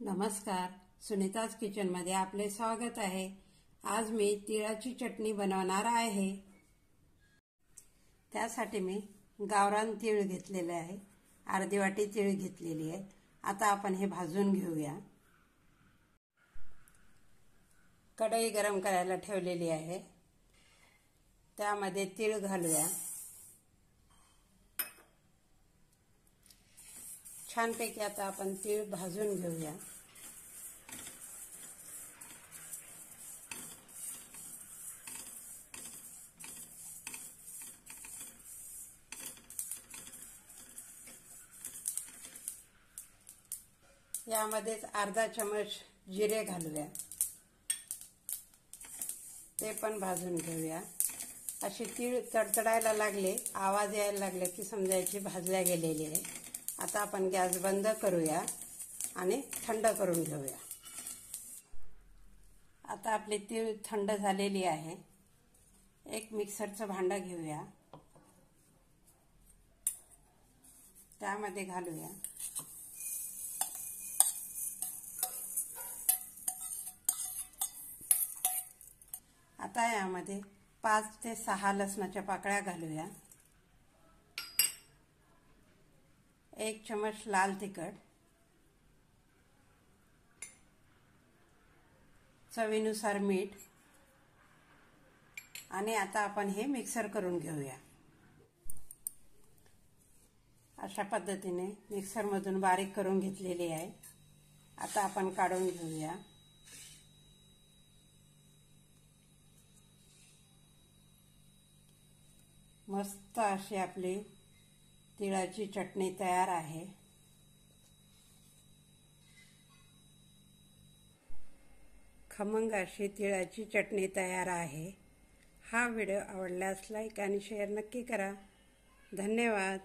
नमस्कार, सुनीताज किचनमध्ये आपले स्वागत आहे। आज मी तिळाची चटणी बनवणार आहे। त्यासाठी मी गावरान तीळ घेतलेले आहे। अर्धी वाटी तीळ घेतलेली आहे। आता आपण हे भाजून घेऊया। कढई गरम करायला ठेवलेली आहे। त्यामध्ये तीळ घालूया। छानपैकी आता आपण तीळ भाजून घेऊया। यामध्येच अर्धा चमच जिरे घालूया। ते पण भाजून घेऊया। अशी तीळ तडतडायला लागले, आवाज यायला लागले की समजायची भाजल्या गेलेली आहे। आता आपण गॅस बंद करूया आणि थंड करून घेऊया। आता आपली तीळ थंड झालेली आहे। एक मिक्सरचं भांडं घेऊया। त्यामध्ये घालूया। आता यामध्ये 5 ते 6 लसणाच्या पाकळ्या घालूया। 1 चमच लाल तिखट, चवीनुसार मीठ आणि आता आपण हे मिक्सर करून घेऊया। अशा पद्धतीने मिक्सरमधून बारीक करून घेतलेली आहे। आता आपण काढून घेऊया। मस्त अशी आपली तिळाची चटणी तयार आहे। खमंग अशी तिळाची चटणी तयार आहे। हा व्हिडिओ आवडल्यास लाईक आणि शेअर नक्की करा। धन्यवाद।